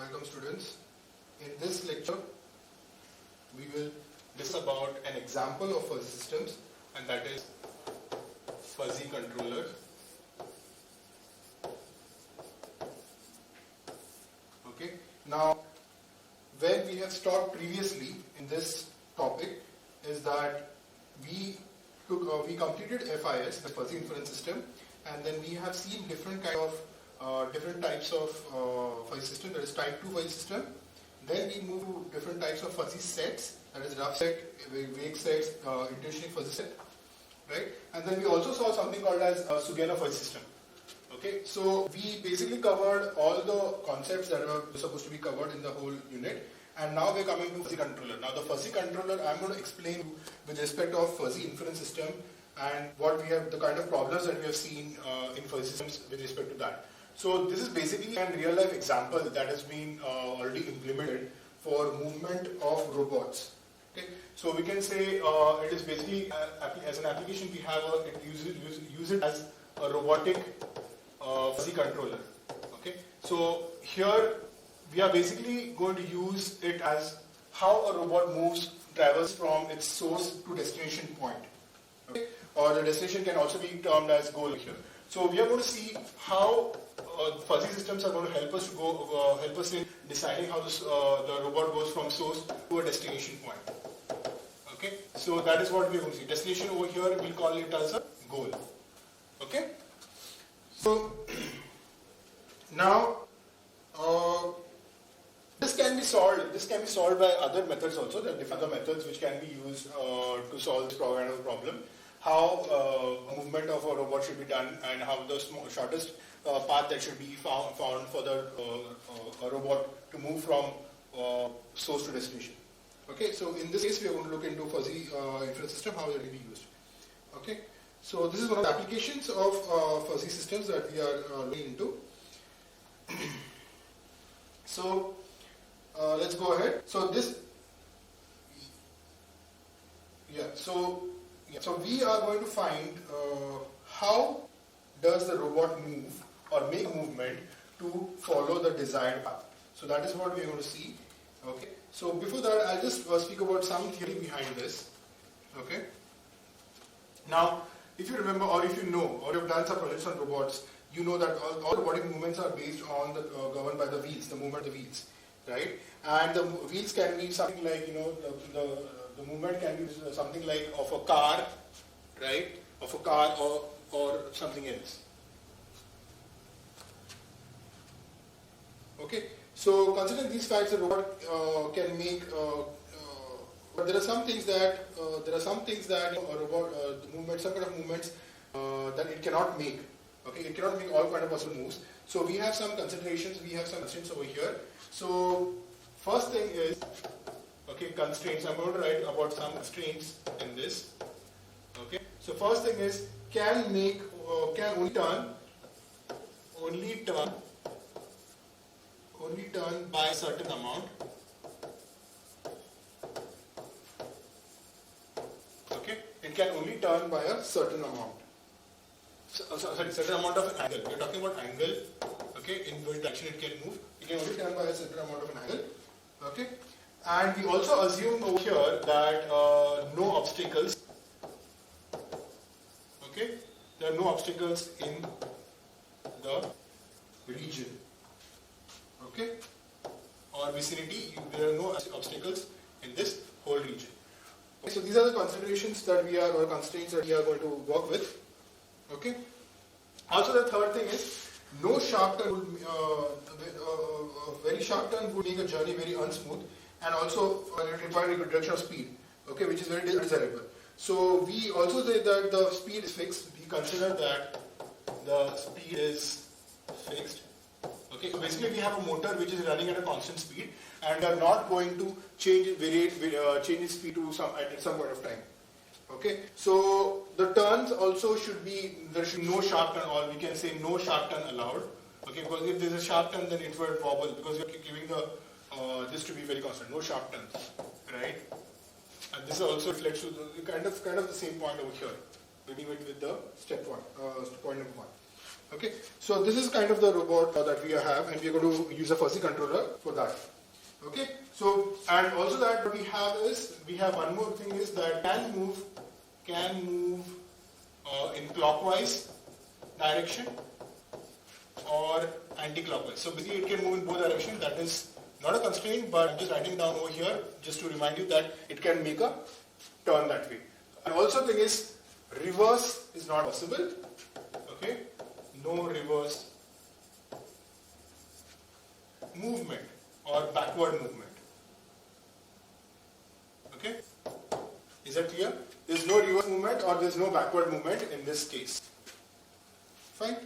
Welcome students. In this lecture, we will discuss about an example of fuzzy systems, and that is fuzzy controller. Okay. Now, where we have stopped previously in this topic is that we completed FIS, the fuzzy inference system, and then we have seen different types of fuzzy system. That is type 2 fuzzy system. Then we move to different types of fuzzy sets, that is rough set, vague sets, intentionally fuzzy set, right? And then we also saw something called as Sugeno fuzzy system. Okay, so we basically covered all the concepts that were supposed to be covered in the whole unit, and now we're coming to fuzzy controller. Now the fuzzy controller, I'm going to explain with respect of fuzzy inference system and what we have, the kind of problems that we have seen in fuzzy systems with respect to that. So this is basically a real life example that has been already implemented for movement of robots. Okay, so we can say it is basically as an application we have use it as a robotic fuzzy controller. Okay, so here we are basically going to use it as how a robot travels from its source to destination point. Okay, or the destination can also be termed as goal here. So we are going to see how fuzzy systems are going to help us in deciding how the robot goes from source to a destination point. Okay, so that is what we are going to see. Destination over here, we'll call it as a goal. Okay, so now this can be solved. This can be solved by other methods also. There are different other methods which can be used to solve this kind of problem. How movement of a robot should be done, and how the shortest path that should be found for the a robot to move from source to destination. Okay, so in this case we are going to look into fuzzy inference system, how they will be used. Okay, so this is one of the applications of fuzzy systems that we are looking into. So let's go ahead. So this, So we are going to find how does the robot move or make movement to follow the desired path. So that is what we are going to see. Okay. So before that, I'll just speak about some theory behind this. Okay. Now, if you remember, or if you know, or you've done some projects on robots, you know that all robotic movements are based on governed by the wheels, the movement of the wheels, right? And the wheels can be something like, the movement can be something like of a car, right? Of a car or something else. Okay. So considering these facts, the robot can make. But there are some things that a robot the movement, some kind of movements that it cannot make. Okay, it cannot make all kind of possible moves. So we have some considerations. We have some constraints over here. So first thing is, okay, constraints. I'm going to write about some constraints in this. Okay. So first thing is can only turn by a certain amount. Okay. It can only turn by a certain amount. Certain amount of an angle. We're talking about angle. Okay. In which direction it can move. It can only turn by a certain amount of an angle. Okay. And we also assume over here that no obstacles. Okay, there are no obstacles in the region. Okay, or vicinity. There are no obstacles in this whole region. Okay, so these are the considerations that or constraints that we are going to work with. Okay. Also, the third thing is no sharp turn would very sharp turn would make a journey very unsmooth. And also require a reduction of speed, okay, which is very desirable. So we also say that the speed is fixed. We consider that the speed is fixed. Okay, so basically we have a motor which is running at a constant speed, and we are not going to change its speed to at some point of time. Okay, so the turns also there should be no sharp turn, or we can say no sharp turn allowed. Okay, because if there is a sharp turn, then it will wobble because you are giving this to be very constant, no sharp turns, right? And this also reflects to the kind of the same point over here, beginning with the step point, point number 1. Okay, so this is kind of the robot that we have, and we are going to use a fuzzy controller for that. Okay, so and also that what we have is we have one more thing is that can move in clockwise direction or anti-clockwise. So basically it can move in both directions. That is not a constraint, but I'm just writing down over here just to remind you that it can make a turn that way. And also thing is reverse is not possible. Okay, no reverse movement or backward movement. Okay, is that clear? There is no reverse movement or there is no backward movement in this case. Fine.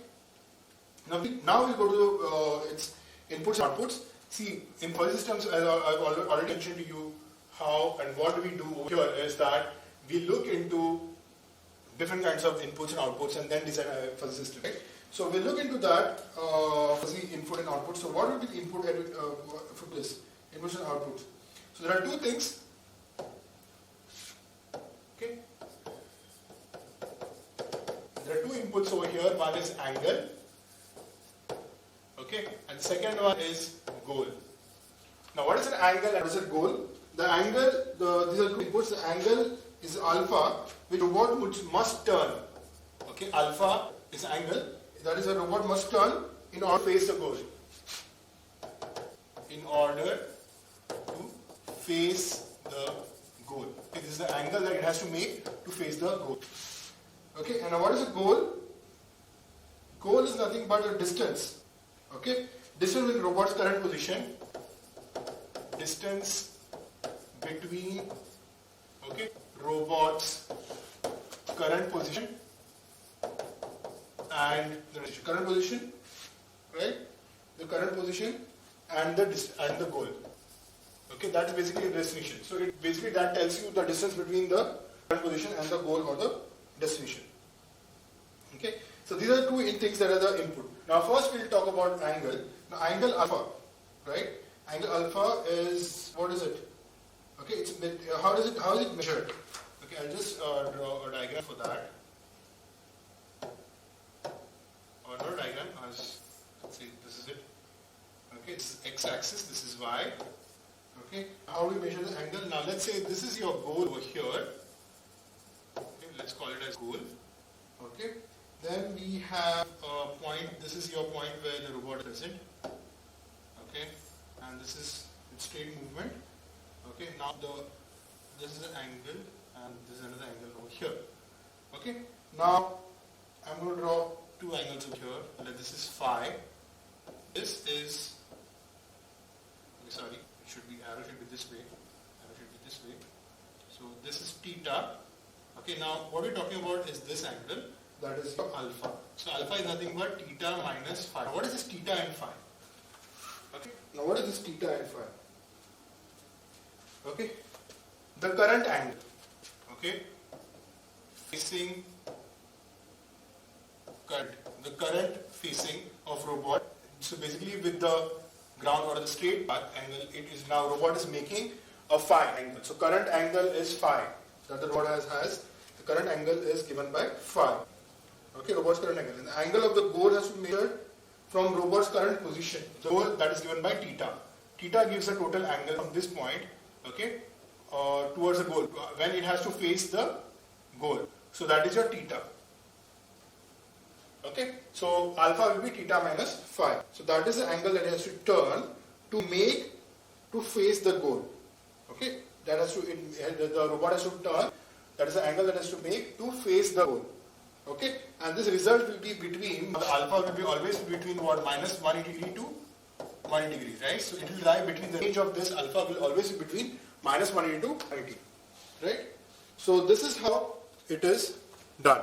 Now we go to its inputs and outputs. See, in fuzzy systems, as I've already mentioned to you, how and what we do over here is that we look into different kinds of inputs and outputs and then design a fuzzy system. Right? So we look into that fuzzy input and output. So what would be the input for this inputs and outputs? So there are two things. Okay, there are two inputs over here. One is angle. Okay, and the second one is goal. Now, what is an angle and what is a goal? The angle, these are two inputs. The angle is alpha, which robot must turn. Okay, alpha is angle. That is a robot must turn in order to face the goal. In order to face the goal. Okay, this is the angle that it has to make to face the goal. Okay, and now what is a goal? Goal is nothing but a distance. Okay, distance between robot's current position, distance between robot's current position and the current position, right? The current position and the goal. Okay, that's basically the destination. So it basically that tells you the distance between the current position and the goal or the destination. Okay, so these are two things that are the input. Now first we'll talk about angle. Now angle alpha, right? Angle alpha is, what is it? Okay, it's how is it measured? Okay, I'll just draw a diagram for that. Or not a diagram, as let's see, this is it. Okay, it's x-axis, this is y. Okay, how do we measure the angle? Now let's say this is your goal over here. Okay, let's call it as goal. Okay. Then we have a point, this is your point where the robot is present. Okay, and this is its straight movement. Okay, now this is an angle and this is another angle over here. Okay, now I'm going to draw two angles over here. This is phi. This is, sorry, it should be, arrow should be this way. Arrow should be this way. So this is theta. Okay, now what we're talking about is this angle. That is your alpha. So alpha is nothing but theta minus phi. What is this theta and phi? Okay. Now what is this theta and phi? Okay. The current angle. Okay. Facing current. The current facing of robot. So basically with the ground or the straight path angle, it is now robot is making a phi angle. So current angle is phi that the robot has. The current angle is given by phi. Okay, robot's current angle. And the angle of the goal has to be measured from robot's current position. The goal that is given by theta. Theta gives the total angle from this point, okay, towards the goal when it has to face the goal. So that is your theta. Okay, so alpha will be theta minus phi. So that is the angle that it has to turn to face the goal. Okay, that has to the robot has to turn. That is the angle that has to make to face the goal. Okay, and this result will be between, the alpha will be always between what, minus 180 degree to 180 degrees, right? So it will lie between the range of this alpha will always be between minus 180 to 180, right? So this is how it is done.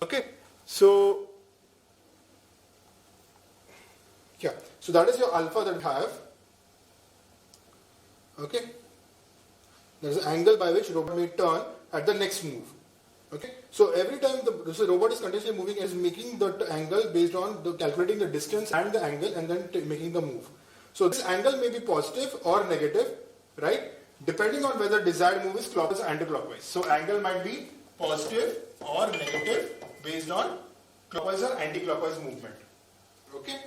Okay, so yeah, so that is your alpha that we have. Okay. There is an angle by which robot may turn at the next move. Okay, so every time the robot is continuously moving, it is making the angle based on calculating the distance and the angle, and then making the move. So this angle may be positive or negative, right? depending on whether desired move is clockwise or anti-clockwise. So angle might be positive or negative based on clockwise or anti-clockwise movement. Okay,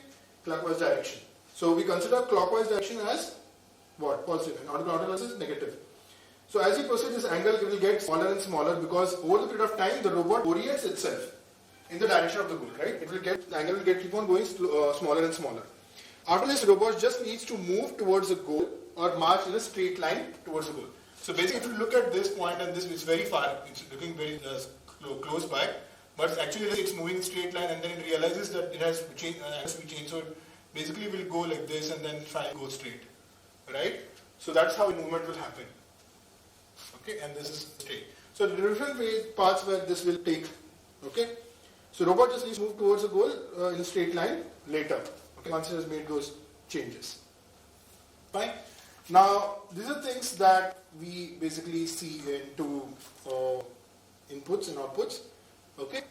clockwise direction. So we consider clockwise direction as what? Positive, and anti-clockwise is negative. So as you proceed, this angle will get smaller and smaller because over the period of time the robot orients itself in the direction of the goal, right? The angle will keep on going smaller and smaller. After this, robot just needs to move towards the goal or march in a straight line towards the goal. So basically, if you look at this point and this is very far, it's looking very close by, but actually it's moving straight line, and then it realizes that it has to be changed. So it basically will go like this and then try and go straight, right? So that's how movement will happen. Okay, and this is straight. So the different paths where this will take. Okay, so robot just needs to move towards the goal in a straight line later. Okay, once it has made those changes. Fine. Now these are things that we basically see into inputs and outputs. Okay.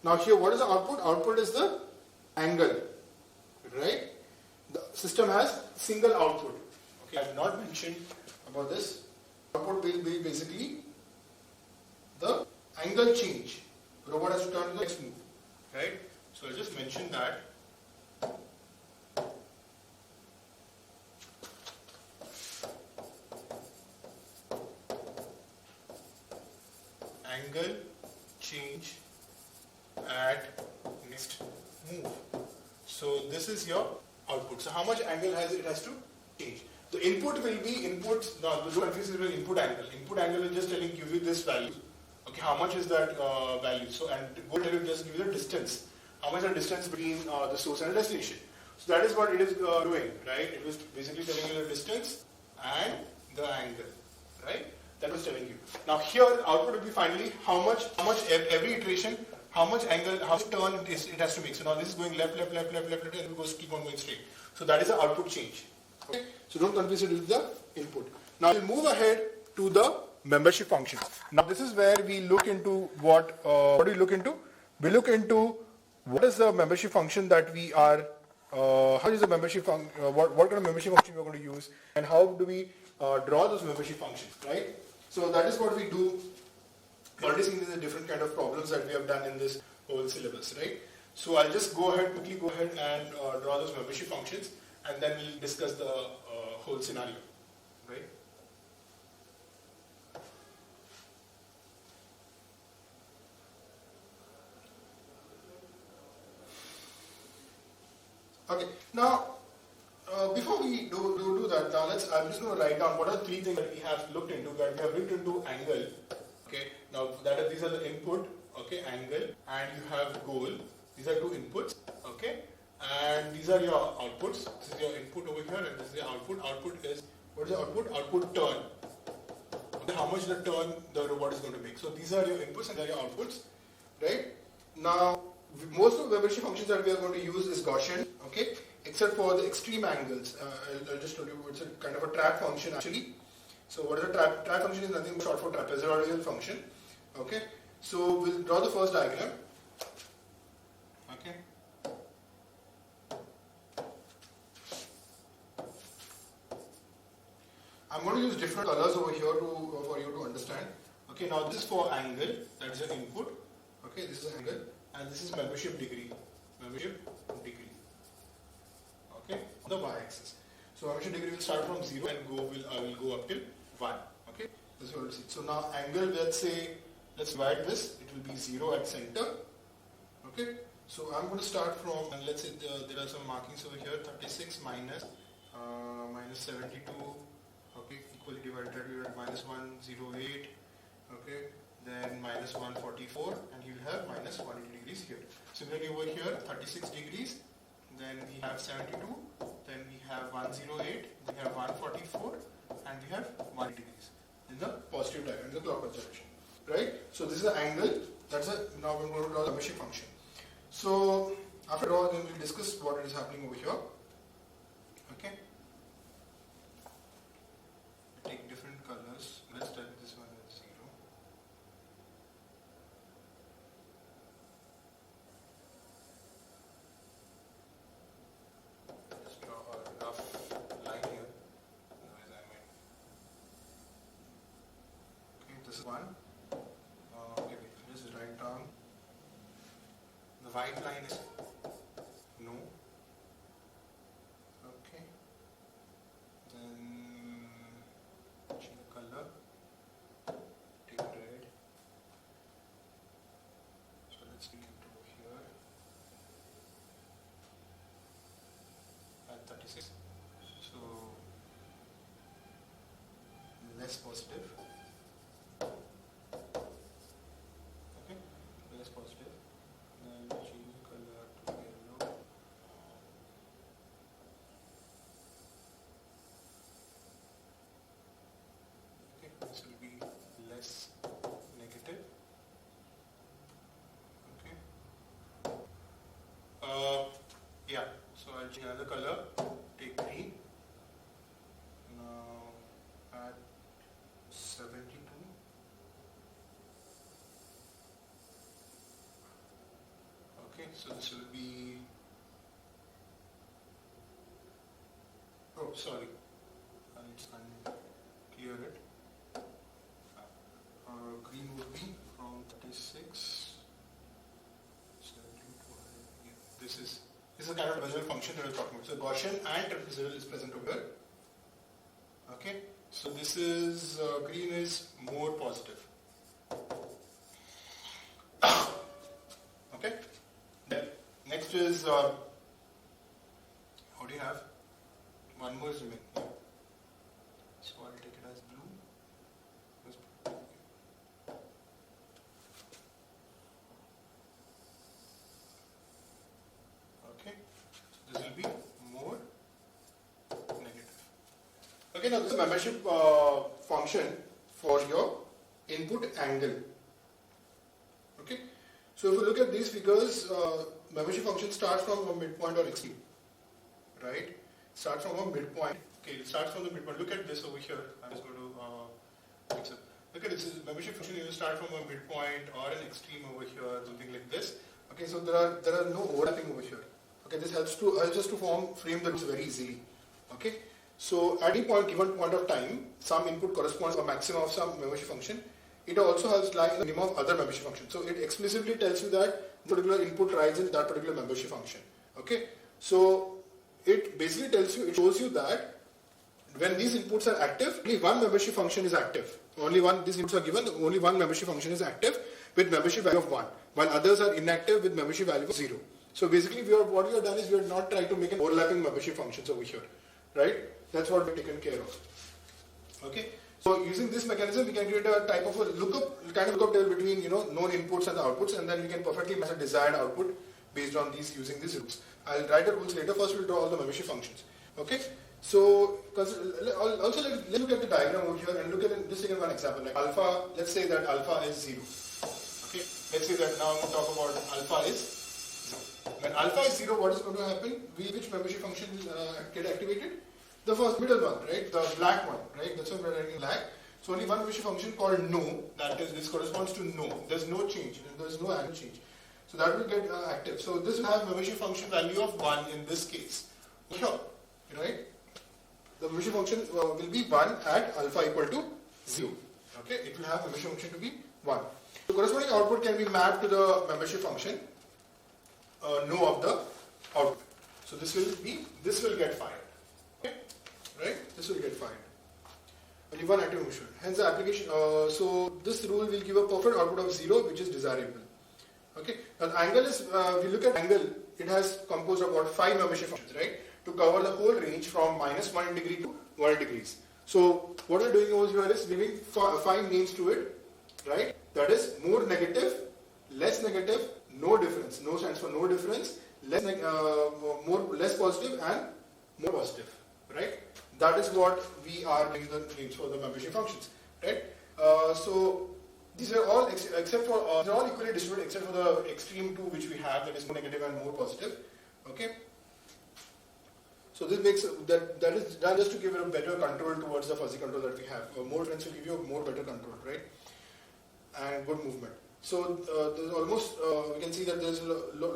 Now here, what is the output? Output is the angle, right? The system has single output. Okay, I have not mentioned about this. Output will be basically the angle change. The robot has to turn to the next move, right? So I'll just mention that. Angle change at next move. So this is your output. So how much angle it has to change? The input will be inputs. Now the confuse is input angle. Input angle is just telling give you this value. Okay, how much is that value? So and go tell you just give you the distance. How much is the distance between the source and the destination? So that is what it is doing, right? It was basically telling you the distance and the angle, right? That was telling you. Now here output will be finally how much every iteration, how much angle, how much turn it has to make. So now this is going left, and it goes keep on going straight. So that is the output change. Okay. So don't confuse it with the input. Now we'll move ahead to the membership functions. Now this is where we look into what do we look into? We look into what is the membership function that we are. How is the membership function? What kind of membership function we are going to use, and how do we draw those membership functions, right? So that is what we do. Already seen the different kind of problems that we have done in this whole syllabus, right? So I'll just quickly go ahead and draw those membership functions, and then we'll discuss the whole scenario, right? Okay, now before we do that, now I'm just going to write down what are three things that we have looked into. That we have looked into angle. Okay, now these are the input. Okay, angle, and you have goal. These are two inputs. Okay, and these are your outputs. This is your input over here, and this is the output. Output is what is the output? Output turn. Okay, how much the turn the robot is going to make. So these are your inputs and these are your outputs, right? Now most of the membership functions that we are going to use is Gaussian. Okay, except for the extreme angles. I'll just tell you it's a kind of a trap function actually. So what is a trap? Trap function is nothing but short for trapezoidal function. Okay, so we'll draw the first diagram. Okay. I'm going to use different colors over here for you to understand. Okay, now this is for angle, that is your input. Okay, this is angle, and this is membership degree. Membership degree. Okay, on the y-axis. So membership degree will start from 0 and will go up till 1. Okay, this is what we'll see. So now angle, let's divide this. It will be 0 at center. Okay, so I'm going to start from, and let's say there are some markings over here. 36 minus 72. Okay, equally divided at minus 108. Okay, then minus 144, and you will have minus 180 degrees here. Similarly over here, 36 degrees. Then we have 72, then we have 108, then we have 144, and we have 180 degrees in the positive direction, in the clockwise direction, right? So this is the angle. Now we're going to draw the membership function. So after all, then we'll discuss what is happening over here. Okay. Take different colors. Let's start with this one as 0. Just draw a rough line here. Otherwise I might this is 1. Okay, just write down. The white line is no. Okay. Then change the color. Take red. So let's take it over here. At 36. So less positive. Okay, less positive. Then change the color to yellow. Okay, this will be less negative. Okay. Yeah. So I'll change another color. Take green. Now add 72. Okay, so this will be, oh sorry, I'll just clear it. Green would be from 36, 72. This is the kind of Trapezoidal function that we're talking about. So Gaussian and trapezoidal is present over here. Okay, so this is green is more positive. Okay. Then next is what do you have? One more is remaining. So I'll take it as blue. Okay. This will be more negative. Okay, now this is membership function for your input angle. Okay. So if you look at these figures, membership function starts from a midpoint or extreme, right? Start from a midpoint. Okay, it starts from the midpoint. Look at this over here. I'm just going to fix it. Look at this. Membership function. You start from a midpoint or an extreme over here, something like this. Okay, so there are no overlapping over here. Okay, this helps us to frame the roots very easily. Okay, so at any given point of time, some input corresponds to a maximum of some membership function. It also has like the minimum of other membership functions. So it explicitly tells you that particular input rides in that particular membership function. Okay, so it basically it shows you that when these inputs are active, only one membership function is active. These inputs are given, only one membership function is active with membership value of 1, while others are inactive with membership value of 0. So basically what we have done is we have not tried to make an overlapping membership functions over here, right? That's what we've taken care of. Okay. So using this mechanism, we can create a type of a lookup table between known inputs and the outputs, and then we can perfectly match a desired output based on using these rules. I'll write the rules later. First, we'll draw all the membership functions. Okay. So also let's look at the diagram over here and look at it. Just take one example like alpha. Let's say that alpha is 0. Okay. Let's say that now I'm going to talk about alpha is 0. When alpha is 0, what is going to happen? Which membership function will get activated? The first middle one, right? The black one, right? That's why we're writing black. So only one membership function called no. That is, this corresponds to no. There's no change. There's no angle change. So that will get active. So this will have membership function value of 1 in this case. Sure, right? The membership function will be 1 at alpha equal to 0. Okay, it will have membership function to be 1. The corresponding output can be mapped to the membership function no of the output. So this will get fired. Okay, right? This will get fired. Only one active membership. Hence the application. So this rule will give a perfect output of 0, which is desirable. Okay. Now the angle is, we look at angle, it has composed of about 5 membership functions, right? To cover the whole range from -1 degree to 1 degrees. So what we're doing over here is giving 5 names to it, right? That is more negative, less negative, no difference. No stands for no difference, less positive and more positive, right? That is what we are giving the names for the membership functions, right? So these are all they're all equally distributed except for the extreme 2 which we have, that is more negative and more positive. Okay. So this makes that is done just to give it a better control towards the fuzzy control that we have. More difference will give you a more better control, right? And good movement. So there's almost we can see that there's a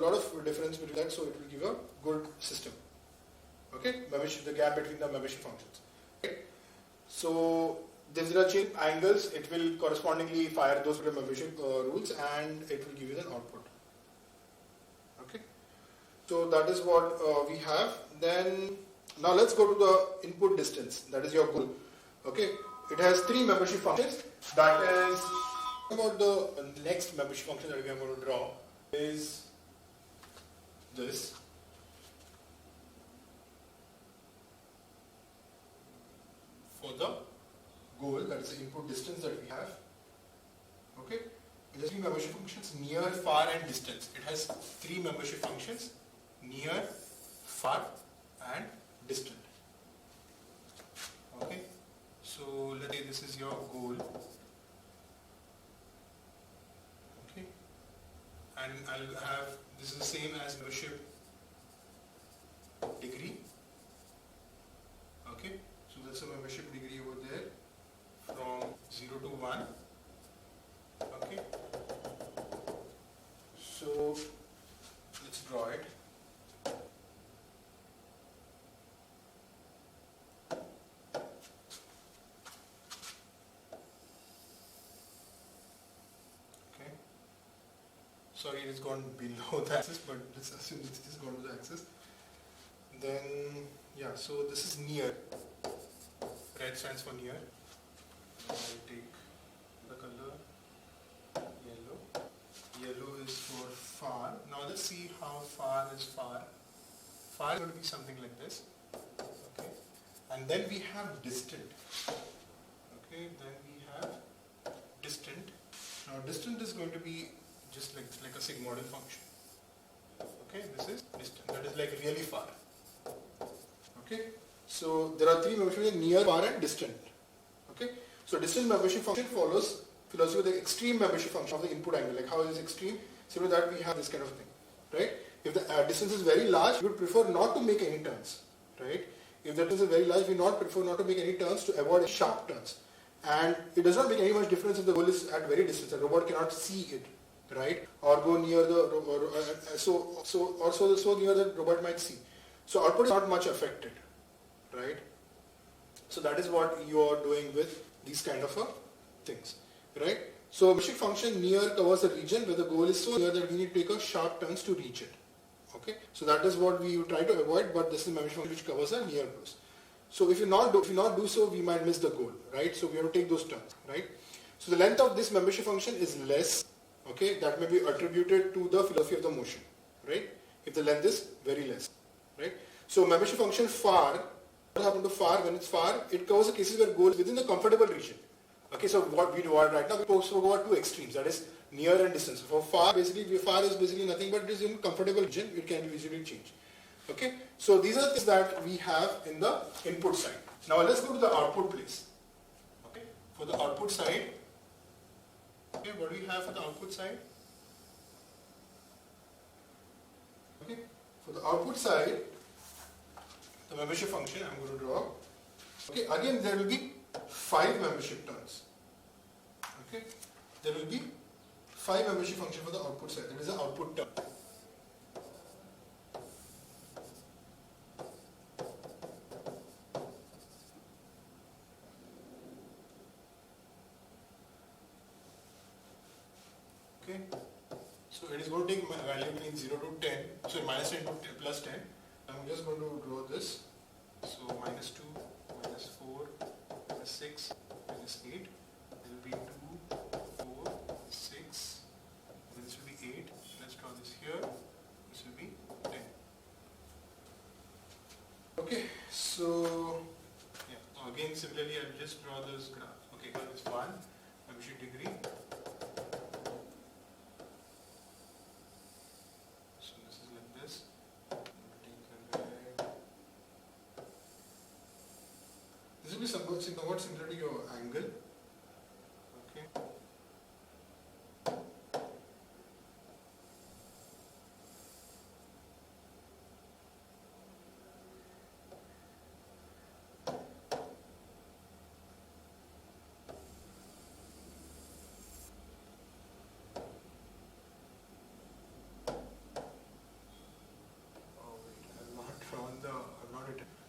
lot of difference between that. So it will give a good system. Okay, the gap between the membership functions. Okay. So If there are change angles, it will correspondingly fire those membership rules and it will give you an output. Okay, so that is what we have. Then now let's go to the input distance, that is your goal. Okay, it has three membership functions. That is about the next membership function that we are going to draw is this. For the goal, that is the input distance that we have. Okay, it has three membership functions: near, far, and distance. It has three membership functions: near, far, and distant. Okay, so let's say this is your goal. Okay, and I'll have this is the same as membership degree. Okay, so that's a membership degree over there from 0 to 1. Okay, so let's draw it. Okay, sorry, it has gone below the axis, but let's assume it's just gone to the axis. Then yeah, so this is near. Red stands for near. I'll take the color yellow. Yellow is for far. Now let's see how far is far. Far is going to be something like this. Okay, and then we have distant. Okay, then we have distant. Now distant is going to be just like a sigmoidal function. Okay, this is distant. That is like really far. Okay, so there are three membership functions: near, far, and distant. Okay, so distant membership function follows philosophy of the extreme membership function of the input angle. Like how is extreme? So that we have this kind of thing, right? If the distance is very large, we would prefer not to make any turns, right? If the distance is very large, we prefer not to make any turns to avoid sharp turns. And it does not make any much difference if the goal is at very distance. The robot cannot see it, right? Or go near the so near the robot might see. So output is not much affected, right? So that is what you are doing with these kind of things, right? So membership function near covers the region where the goal is so near that we need to take a sharp turns to reach it. Okay, so that is what we try to avoid, but this is membership function which covers the near goals. So if you not do so, we might miss the goal, right? So we have to take those turns, right? So the length of this membership function is less. Okay, that may be attributed to the philosophy of the motion, right? If the length is very less, right? So membership function far, what happened to far? When it's far, it covers the cases where goal is within the comfortable region. Okay, so what we do right now, we spoke about two extremes, that is near and distance. For far, far is basically nothing but it is in comfortable region, it can be easily changed. Okay, so these are things that we have in the input side. Now let's go to the output place. Okay, for the output side, okay, what do we have for the output side? Okay, for the output side, the membership function I'm going to draw. Okay, again there will be 5 membership turns. Okay, there will be 5 membership function for the output side. That is the output term. Okay, so it is going to take my value between 0 to 10, so minus 10 to plus 10. I'm just going to draw this. So minus 2, minus 4, minus 6, minus 8. This will be 2, 4, 6. This will be 8. Let's draw this here. This will be 10. Okay, so yeah. So again, similarly, I'll just draw this graph. Okay, here is 1 membership degree. So this is like this. This will be somewhat similar to your angle. Okay.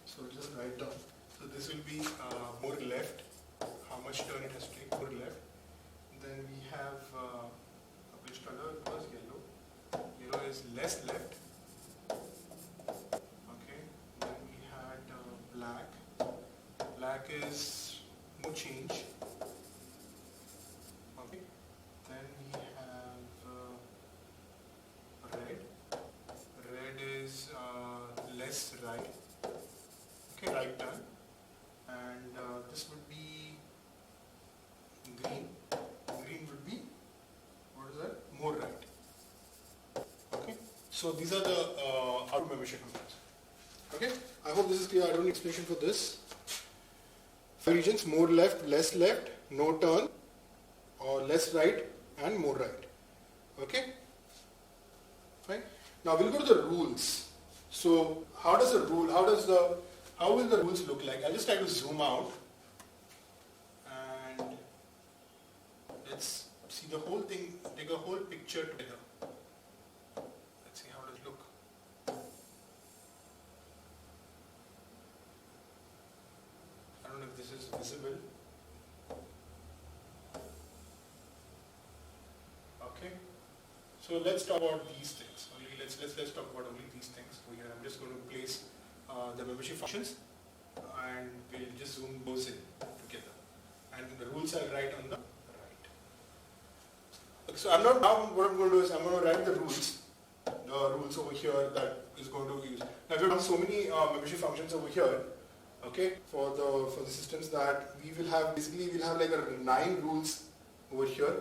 So just write down. So this will be more left. How much So these are the output membership functions. Okay, I hope this is clear. I don't need explanation for this. 5 regions: more left, less left, no turn, or less right, and more right. Okay, fine. Now we'll go to the rules. So how will the rules look like? I'll just try to zoom out and let's see the whole thing, take a whole picture together. Let's see how does it look. I don't know if this is visible. Okay. So let's talk about these things. Let's talk about only these things over here. I'm just going to place the membership functions and we'll just zoom those in together. And the rules are right on the right. Okay, so what I'm going to do is I'm going to write the rules over here that is going to use. Now we have so many membership functions over here, okay, for the systems that we'll have like 9 rules over here.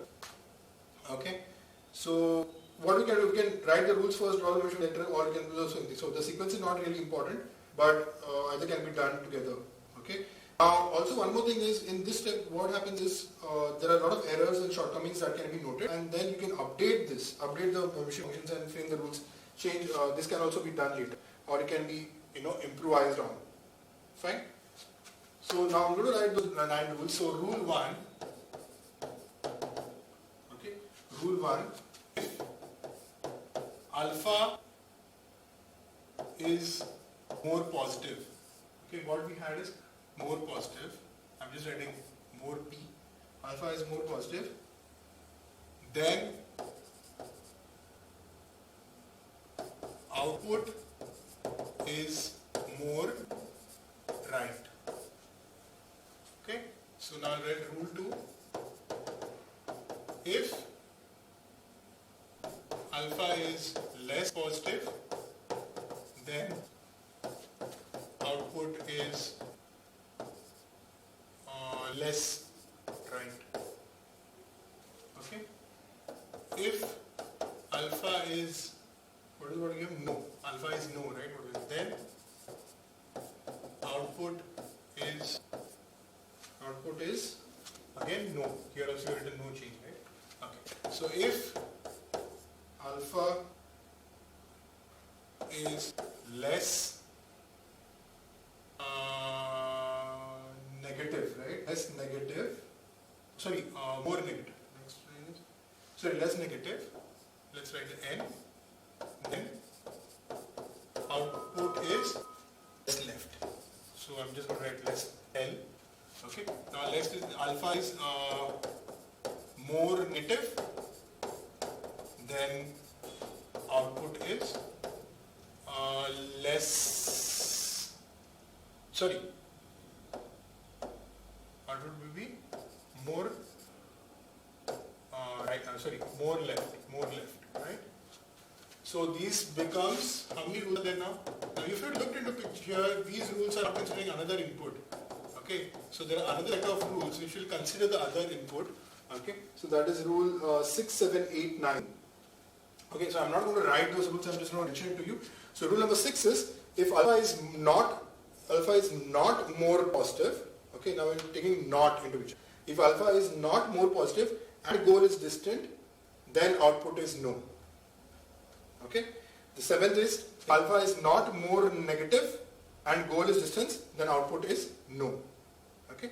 Okay. So what we can do, we can write the rules first, draw the membership later, or we can do the same thing. So the sequence is not really important, but either can be done together. Okay. Now also one more thing is, in this step what happens is there are a lot of errors and shortcomings that can be noted, and then you can update the membership functions and frame the rules, change, this can also be done later, or it can be improvised on. Fine. So now I'm going to write those 9 rules. So rule 1, okay, rule 1, if alpha is more positive, okay, what we had is more positive, I'm just writing more P, alpha is more positive, then output is more right. Okay, so now I'll write rule 2, if alpha is less positive, then output is less right. Okay, if alpha is, what again? No, alpha is no, right? Then output is again no. Here also you written no change, right? Okay, so if alpha is less negative, right? Less negative. Sorry, more negative. Next line is, sorry, less negative. Let's write the N. Then output is less left. So I'm just going to write less L. Okay. Now less is alpha is more negative. Then output is less. Sorry. Output will be more right. More left. More left. Right. So these becomes, how many rules are there now? Now if you looked into picture, these rules are not considering another input. Okay, so there are another set of rules which will consider the other input. Okay, so that is rule 6, 7, 8, 9. Okay, so I'm not going to write those rules, I'm just going to mention it to you. So rule number 6 is, if alpha is not more positive, okay, now we're taking not into picture. If alpha is not more positive and goal is distant, then output is no. Okay. The 7th is, if alpha is not more negative and goal is distance, then output is no. Okay.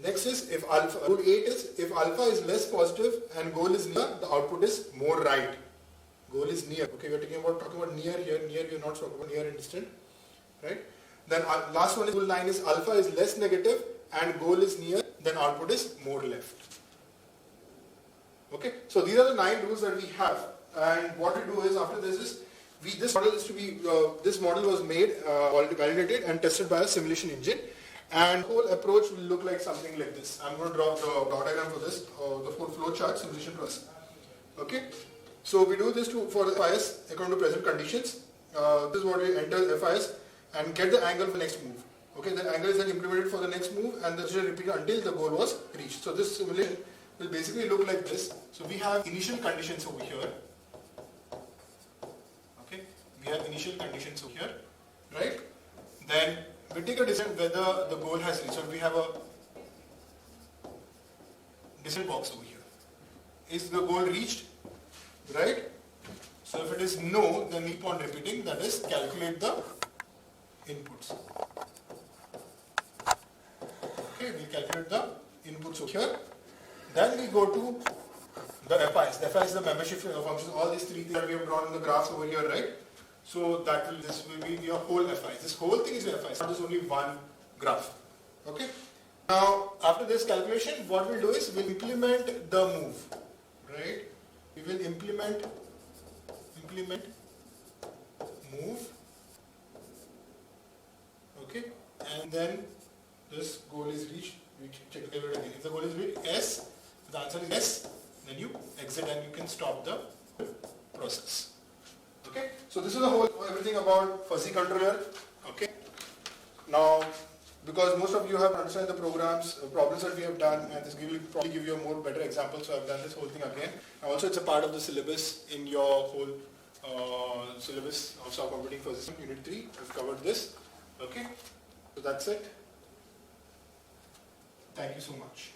Next is, if alpha, rule 8 is, if alpha is less positive and goal is near, the output is more right. Goal is near. Okay, we're talking about near here. Near, we're not talking about near and distant. Right. Then last one is rule 9 is, alpha is less negative and goal is near, then output is more left. Okay. So these are the 9 rules that we have. And what we do is, after this is, this model was made, validated and tested by a simulation engine, and the whole approach will look like something like this. I'm going to draw the dot diagram for this, the whole flow chart simulation process. Okay, so we do this for the FIS according to present conditions. This is what we enter FIS and get the angle for the next move. Okay, the angle is then implemented for the next move, and this is repeated until the goal was reached. So this simulation will basically look like this. So we have initial conditions over here. We have initial conditions over here, right? Then we take a decision whether the goal has reached. So we have a decision box over here. Is the goal reached? Right? So if it is no, then we keep on repeating, that is calculate the inputs. Okay, we calculate the inputs over here. Then we go to the FIs. The FI is the membership function. All these three things that we have drawn in the graphs over here, right? So this will be your whole FI. This whole thing is your FI. It's not just only one graph. Okay. Now after this calculation, what we'll do is we'll implement the move. Right? We will implement move. Okay. And then this goal is reached. We check it again. If the goal is reached, yes. If the answer is yes, then you exit and you can stop the process. Okay, so this is the whole everything about fuzzy controller. Okay, now because most of you have understood the problems that we have done, and this will probably give you a more better example. So I've done this whole thing again. And also, it's a part of the syllabus in your whole syllabus of software computing for system unit 3. I've covered this. Okay, so that's it. Thank you so much.